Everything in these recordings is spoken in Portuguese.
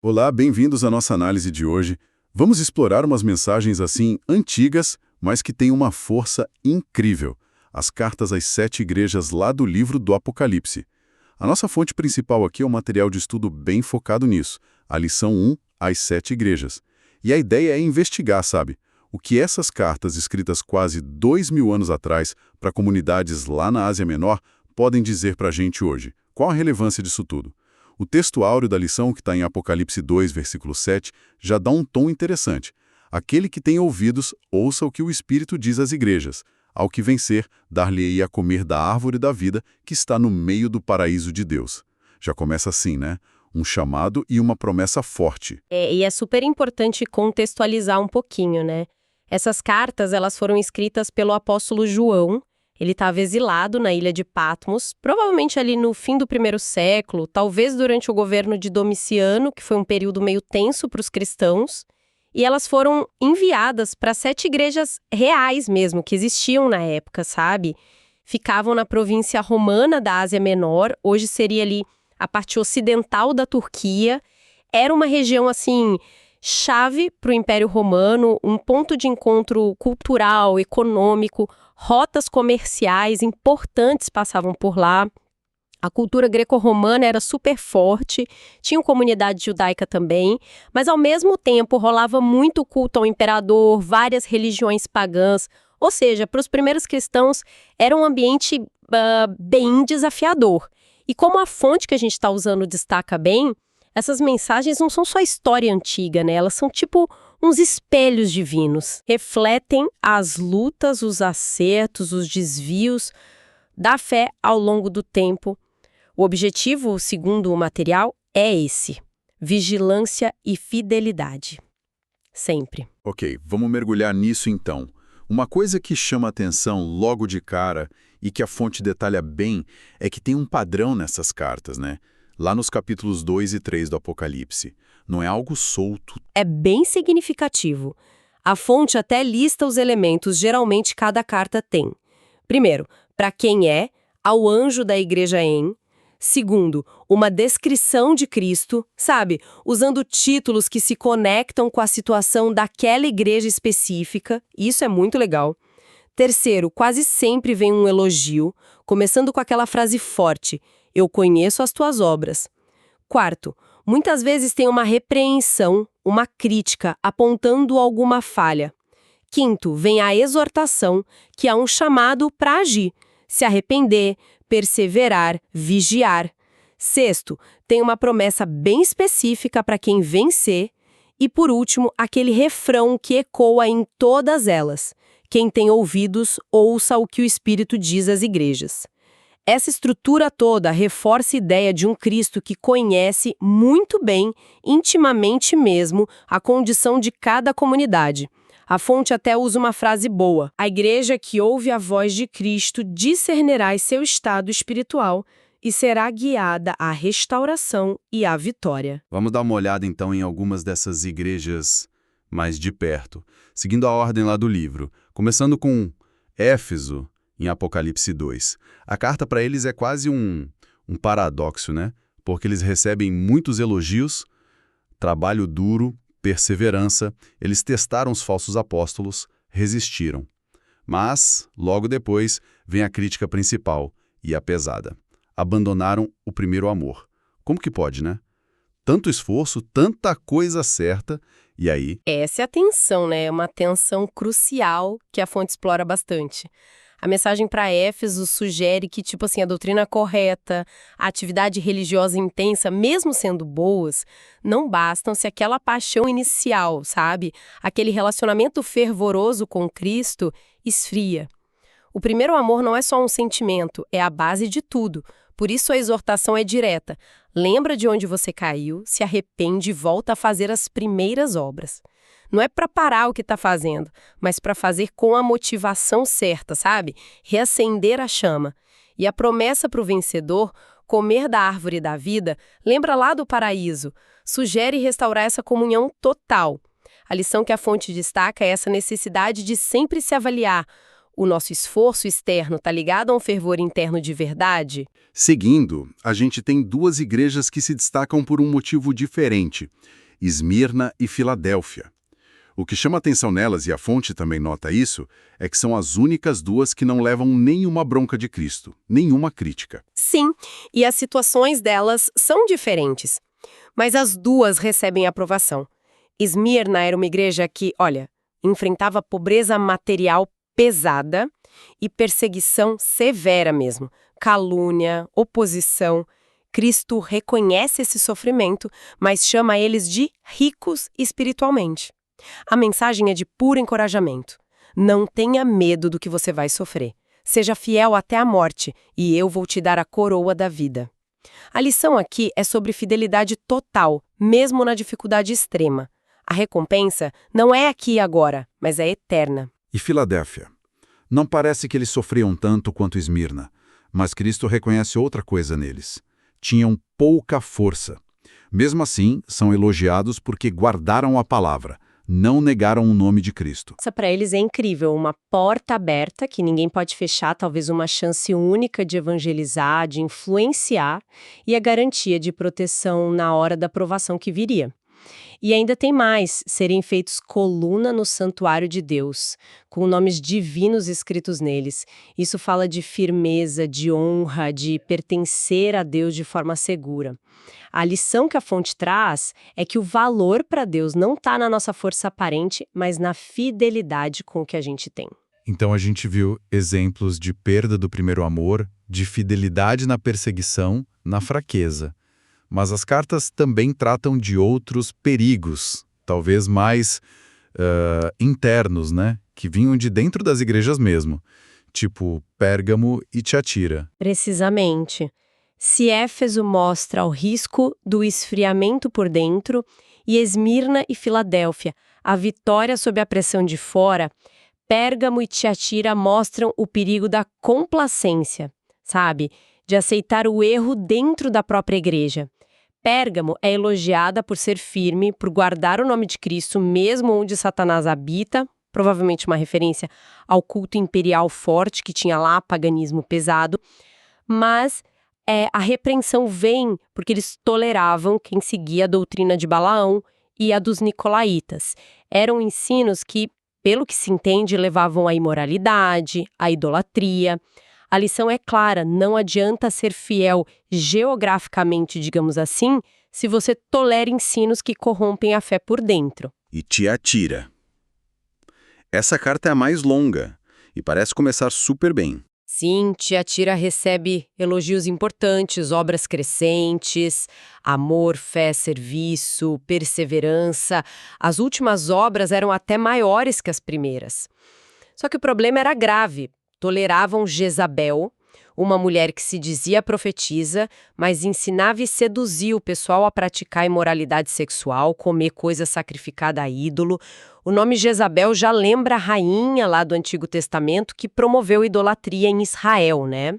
Olá, bem-vindos à nossa análise de hoje. Vamos explorar umas mensagens assim antigas, mas que têm uma força incrível. As cartas às 7 igrejas lá do livro do Apocalipse. A nossa fonte principal aqui é um material de estudo bem focado nisso, a lição 1, às 7 igrejas. E a ideia é investigar, sabe, o que essas cartas escritas quase 2000 anos atrás para comunidades lá na Ásia Menor podem dizer para a gente hoje. Qual a relevância disso tudo? O texto áureo da lição, que está em Apocalipse 2, versículo 7, já dá um tom interessante. Aquele que tem ouvidos, ouça o que o Espírito diz às igrejas. Ao que vencer, dar-lhe-ei a comer da árvore da vida que está no meio do paraíso de Deus. Já começa assim, né? Um chamado e uma promessa forte. E é super importante contextualizar um pouquinho, né? Essas cartas, elas foram escritas pelo apóstolo João. Ele estava exilado na ilha de Patmos, provavelmente ali no fim do 1º século, talvez durante o governo de Domiciano, que foi um período meio tenso para os cristãos. E elas foram enviadas para 7 igrejas reais mesmo, que existiam na época, sabe? Ficavam na província romana da Ásia Menor, hoje seria ali a parte ocidental da Turquia. Era uma região, assim, chave para o Império Romano, um ponto de encontro cultural, econômico, rotas comerciais importantes passavam por lá. A cultura greco-romana era super forte, tinha comunidade judaica também, mas ao mesmo tempo rolava muito culto ao imperador, várias religiões pagãs, ou seja, para os primeiros cristãos era um ambiente bem desafiador. E como a fonte que a gente está usando destaca bem, essas mensagens não são só história antiga, né? Elas são tipo uns espelhos divinos. Refletem as lutas, os acertos, os desvios da fé ao longo do tempo. O objetivo, segundo o material, é esse: vigilância e fidelidade. Sempre. Ok, vamos mergulhar nisso então. Uma coisa que chama atenção logo de cara e que a fonte detalha bem é que tem um padrão nessas cartas, né? Lá nos capítulos 2 e 3 do Apocalipse. Não é algo solto. É bem significativo. A fonte até lista os elementos geralmente cada carta tem. Primeiro, para quem é, ao anjo da igreja em. Segundo, uma descrição de Cristo, sabe? Usando títulos que se conectam com a situação daquela igreja específica. Isso é muito legal. Terceiro, quase sempre vem um elogio, começando com aquela frase forte: eu conheço as tuas obras. Quarto, muitas vezes tem uma repreensão, uma crítica, apontando alguma falha. Quinto, vem a exortação, que é um chamado para agir, se arrepender, perseverar, vigiar. Sexto, tem uma promessa bem específica para quem vencer. E, por último, aquele refrão que ecoa em todas elas: quem tem ouvidos, ouça o que o Espírito diz às igrejas. Essa estrutura toda reforça a ideia de um Cristo que conhece muito bem, intimamente mesmo, a condição de cada comunidade. A fonte até usa uma frase boa: a igreja que ouve a voz de Cristo discernirá seu estado espiritual e será guiada à restauração e à vitória. Vamos dar uma olhada então em algumas dessas igrejas mais de perto, seguindo a ordem lá do livro, começando com Éfeso, em Apocalipse 2. A carta para eles é quase um paradoxo, né? Porque eles recebem muitos elogios, trabalho duro, perseverança, eles testaram os falsos apóstolos, resistiram. Mas, logo depois, vem a crítica principal e a pesada. Abandonaram o primeiro amor. Como que pode, né? Tanto esforço, tanta coisa certa, e aí... Essa é a tensão, né? É uma tensão crucial que a fonte explora bastante. A mensagem para Éfeso sugere que, tipo assim, a doutrina correta, a atividade religiosa intensa, mesmo sendo boas, não bastam se aquela paixão inicial, sabe? Aquele relacionamento fervoroso com Cristo esfria. O primeiro amor não é só um sentimento, é a base de tudo. Por isso a exortação é direta. Lembra de onde você caiu, se arrepende e volta a fazer as primeiras obras. Não é para parar o que está fazendo, mas para fazer com a motivação certa, sabe? Reacender a chama. E a promessa para o vencedor, comer da árvore da vida, lembra lá do paraíso, sugere restaurar essa comunhão total. A lição que a fonte destaca é essa necessidade de sempre se avaliar. o nosso esforço externo está ligado a um fervor interno de verdade? Seguindo, a gente tem duas igrejas que se destacam por um motivo diferente: Esmirna e Filadélfia. O que chama atenção nelas, e a fonte também nota isso, é que são as únicas duas que não levam nenhuma bronca de Cristo, nenhuma crítica. Sim, e as situações delas são diferentes, mas as duas recebem aprovação. Esmirna era uma igreja que, olha, enfrentava pobreza material pesada e perseguição severa mesmo, calúnia, oposição. Cristo reconhece esse sofrimento, mas chama eles de ricos espiritualmente. A mensagem é de puro encorajamento. Não tenha medo do que você vai sofrer. Seja fiel até a morte, e eu vou te dar a coroa da vida. A lição aqui é sobre fidelidade total, mesmo na dificuldade extrema. A recompensa não é aqui e agora, mas é eterna. E Filadélfia? Não parece que eles sofriam tanto quanto Esmirna, mas Cristo reconhece outra coisa neles. Tinham pouca força. Mesmo assim, são elogiados porque guardaram a palavra, não negaram o nome de Cristo. Essa para eles é incrível, uma porta aberta que ninguém pode fechar, talvez uma chance única de evangelizar, de influenciar e a garantia de proteção na hora da provação que viria. E ainda tem mais, serem feitos coluna no santuário de Deus, com nomes divinos escritos neles. Isso fala de firmeza, de honra, de pertencer a Deus de forma segura. A lição que a fonte traz é que o valor para Deus não está na nossa força aparente, mas na fidelidade com o que a gente tem. Então a gente viu exemplos de perda do primeiro amor, de fidelidade na perseguição, na fraqueza. Mas as cartas também tratam de outros perigos, talvez mais internos, né? Que vinham de dentro das igrejas mesmo, tipo Pérgamo e Tiatira. Precisamente. Se Éfeso mostra o risco do esfriamento por dentro e Esmirna e Filadélfia a vitória sob a pressão de fora, Pérgamo e Tiatira mostram o perigo da complacência, sabe? De aceitar o erro dentro da própria igreja. Pérgamo é elogiada por ser firme, por guardar o nome de Cristo mesmo onde Satanás habita, provavelmente uma referência ao culto imperial forte que tinha lá, paganismo pesado, mas a repreensão vem porque eles toleravam quem seguia a doutrina de Balaão e a dos nicolaítas. Eram ensinos que, pelo que se entende, levavam à imoralidade, à idolatria. A lição é clara, não adianta ser fiel geograficamente, digamos assim, se você tolera ensinos que corrompem a fé por dentro. E Tiatira. Essa carta é a mais longa e parece começar super bem. Sim, Tiatira recebe elogios importantes, obras crescentes, amor, fé, serviço, perseverança. As últimas obras eram até maiores que as primeiras. Só que o problema era grave. Toleravam Jezabel, uma mulher que se dizia profetisa, mas ensinava e seduzia o pessoal a praticar imoralidade sexual, comer coisa sacrificada a ídolo. O nome Jezabel já lembra a rainha lá do Antigo Testamento que promoveu idolatria em Israel, né?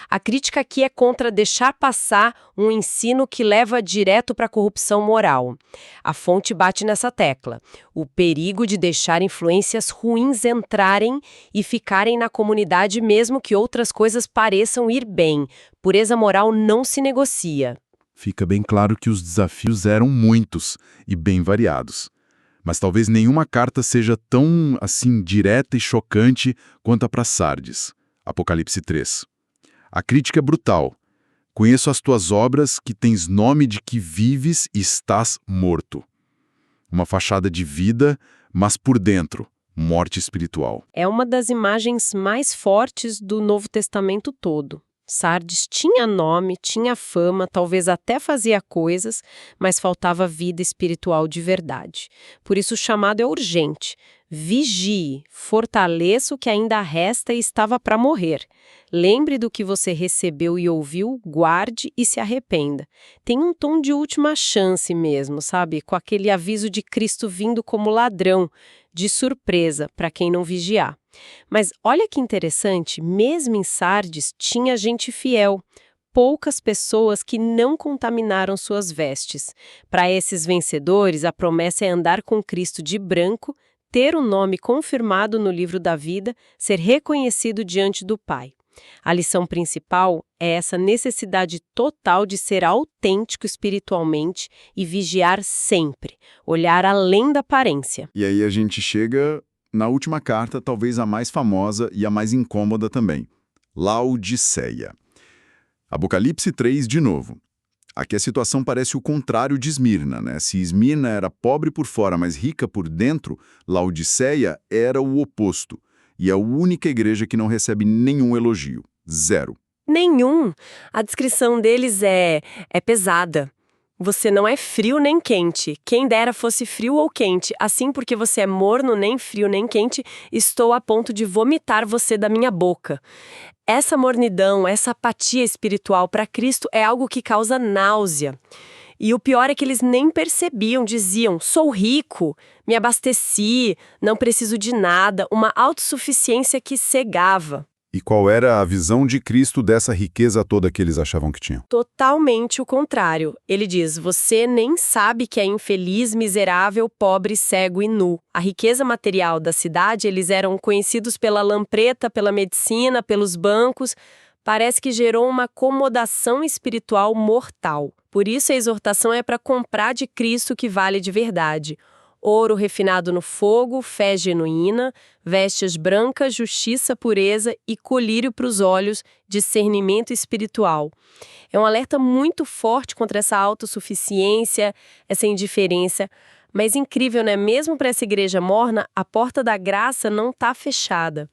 A crítica aqui é contra deixar passar um ensino que leva direto para a corrupção moral. A fonte bate nessa tecla. O perigo de deixar influências ruins entrarem e ficarem na comunidade mesmo que outras coisas pareçam ir bem. Pureza moral não se negocia. Fica bem claro que os desafios eram muitos e bem variados. Mas talvez nenhuma carta seja tão, assim, direta e chocante quanto a para Sardes. Apocalipse 3. A crítica é brutal. Conheço as tuas obras, que tens nome de que vives e estás morto. Uma fachada de vida, mas por dentro, morte espiritual. É uma das imagens mais fortes do Novo Testamento todo. Sardes tinha nome, tinha fama, talvez até fazia coisas, mas faltava vida espiritual de verdade. Por isso o chamado é urgente. Vigie, fortaleça o que ainda resta e estava para morrer. Lembre do que você recebeu e ouviu, guarde e se arrependa. Tem um tom de última chance mesmo, sabe? Com aquele aviso de Cristo vindo como ladrão, de surpresa para quem não vigiar. Mas olha que interessante, mesmo em Sardes tinha gente fiel, poucas pessoas que não contaminaram suas vestes. Para esses vencedores, a promessa é andar com Cristo de branco, ter o nome confirmado no livro da vida, ser reconhecido diante do Pai. A lição principal é essa necessidade total de ser autêntico espiritualmente e vigiar sempre, olhar além da aparência. E aí a gente chega na última carta, talvez a mais famosa e a mais incômoda também. Laodiceia. Apocalipse 3 de novo. Aqui a situação parece o contrário de Esmirna, né? Se Esmirna era pobre por fora, mas rica por dentro, Laodiceia era o oposto. E é a única igreja que não recebe nenhum elogio. Zero. Nenhum. A descrição deles é pesada. Você não é frio nem quente. Quem dera fosse frio ou quente. Assim, porque você é morno, nem frio nem quente, estou a ponto de vomitar você da minha boca. Essa mornidão, essa apatia espiritual para Cristo é algo que causa náusea. E o pior é que eles nem percebiam, diziam, sou rico, me abasteci, não preciso de nada, uma autossuficiência que cegava. E qual era a visão de Cristo dessa riqueza toda que eles achavam que tinham? Totalmente o contrário. Ele diz, você nem sabe que é infeliz, miserável, pobre, cego e nu. A riqueza material da cidade, eles eram conhecidos pela lampreta, pela medicina, pelos bancos. Parece que gerou uma acomodação espiritual mortal. Por isso a exortação é para comprar de Cristo que vale de verdade. Ouro refinado no fogo, fé genuína, vestes brancas, justiça, pureza e colírio para os olhos, discernimento espiritual. É um alerta muito forte contra essa autossuficiência, essa indiferença. Mas incrível, né? Mesmo para essa igreja morna, a porta da graça não está fechada.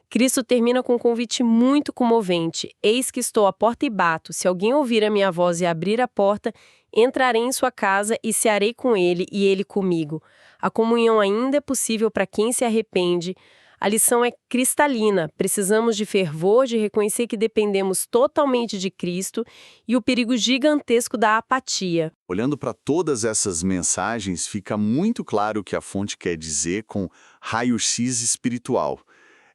Cristo termina com um convite muito comovente. Eis que estou à porta e bato. Se alguém ouvir a minha voz e abrir a porta, entrarei em sua casa e cearei com ele e ele comigo. A comunhão ainda é possível para quem se arrepende. A lição é cristalina. Precisamos de fervor, de reconhecer que dependemos totalmente de Cristo e o perigo gigantesco da apatia. Olhando para todas essas mensagens, fica muito claro o que a fonte quer dizer com raio-x espiritual.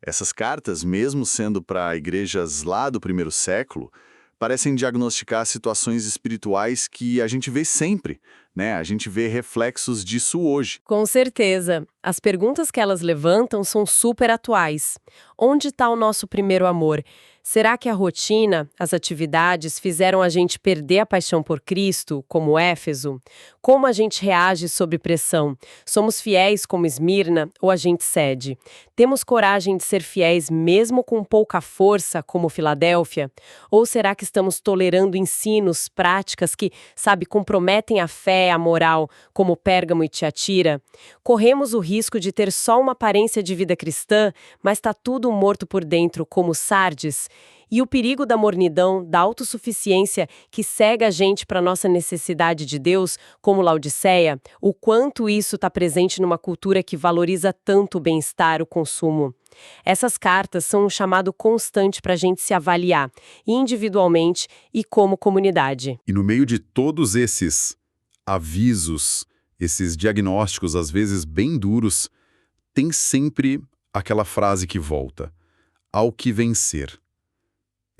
Essas cartas, mesmo sendo para igrejas lá do primeiro século, parecem diagnosticar situações espirituais que a gente vê sempre, né? A gente vê reflexos disso hoje. Com certeza. As perguntas que elas levantam são super atuais. Onde está o nosso primeiro amor? Será que a rotina, as atividades fizeram a gente perder a paixão por Cristo, como Éfeso? Como a gente reage sob pressão? Somos fiéis como Esmirna ou a gente cede? Temos coragem de ser fiéis mesmo com pouca força, como Filadélfia? Ou será que estamos tolerando ensinos, práticas que, comprometem a fé, a moral, como Pérgamo e Tiatira? Corremos o risco de ter só uma aparência de vida cristã, mas está tudo morto por dentro, como Sardes? E o perigo da mornidão, da autossuficiência que cega a gente para nossa necessidade de Deus, como Laodiceia, o quanto isso está presente numa cultura que valoriza tanto o bem-estar, o consumo. Essas cartas são um chamado constante para a gente se avaliar, individualmente e como comunidade. E no meio de todos esses avisos, esses diagnósticos, às vezes bem duros, tem sempre aquela frase que volta: ao que vencer.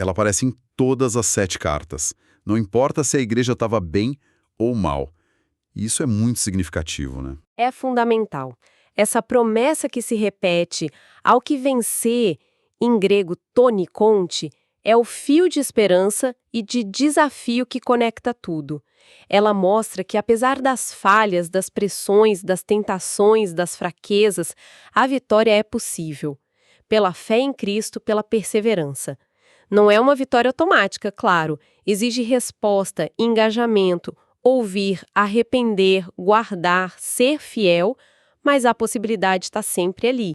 Ela aparece em todas as 7 cartas. Não importa se a igreja estava bem ou mal. E isso é muito significativo, né? É fundamental. Essa promessa que se repete, ao que vencer, em grego tonikonte, é o fio de esperança e de desafio que conecta tudo. Ela mostra que, apesar das falhas, das pressões, das tentações, das fraquezas, a vitória é possível. Pela fé em Cristo, pela perseverança. Não é uma vitória automática, claro. Exige resposta, engajamento, ouvir, arrepender, guardar, ser fiel, mas a possibilidade está sempre ali.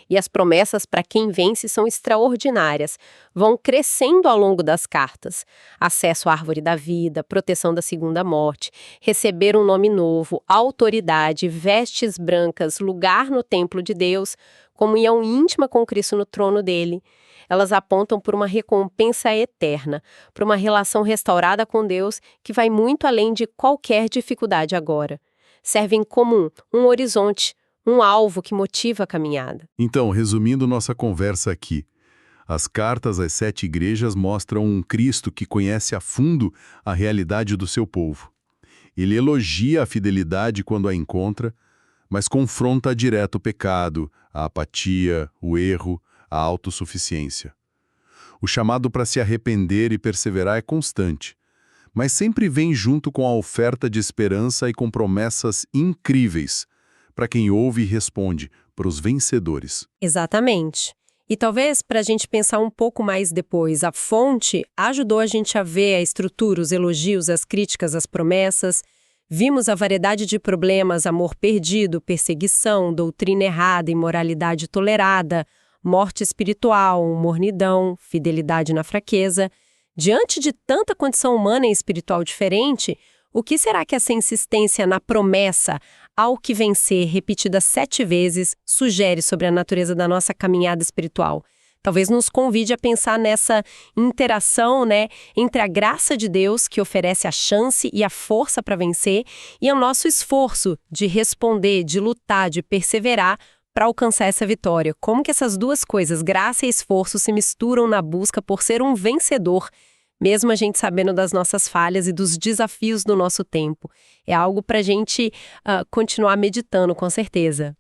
E as promessas para quem vence são extraordinárias. Vão crescendo ao longo das cartas. Acesso à árvore da vida, proteção da segunda morte, receber um nome novo, autoridade, vestes brancas, lugar no templo de Deus, comunhão íntima com Cristo no trono dele. Elas apontam por uma recompensa eterna, para uma relação restaurada com Deus que vai muito além de qualquer dificuldade agora. Servem como um horizonte, um alvo que motiva a caminhada. Então, resumindo nossa conversa aqui, as cartas às 7 igrejas mostram um Cristo que conhece a fundo a realidade do seu povo. Ele elogia a fidelidade quando a encontra, mas confronta direto o pecado, a apatia, o erro, a autossuficiência. O chamado para se arrepender e perseverar é constante, mas sempre vem junto com a oferta de esperança e com promessas incríveis para quem ouve e responde, para os vencedores. Exatamente. E talvez, para a gente pensar um pouco mais depois, a fonte ajudou a gente a ver a estrutura, os elogios, as críticas, as promessas. Vimos a variedade de problemas, amor perdido, perseguição, doutrina errada, imoralidade tolerada, morte espiritual, mornidão, fidelidade na fraqueza. Diante de tanta condição humana e espiritual diferente, o que será que essa insistência na promessa, ao que vencer, repetida 7 vezes, sugere sobre a natureza da nossa caminhada espiritual? Talvez nos convide a pensar nessa interação, entre a graça de Deus, que oferece a chance e a força para vencer, e o nosso esforço de responder, de lutar, de perseverar para alcançar essa vitória. Como que essas duas coisas, graça e esforço, se misturam na busca por ser um vencedor, mesmo a gente sabendo das nossas falhas e dos desafios do nosso tempo. É algo para a gente continuar meditando, com certeza.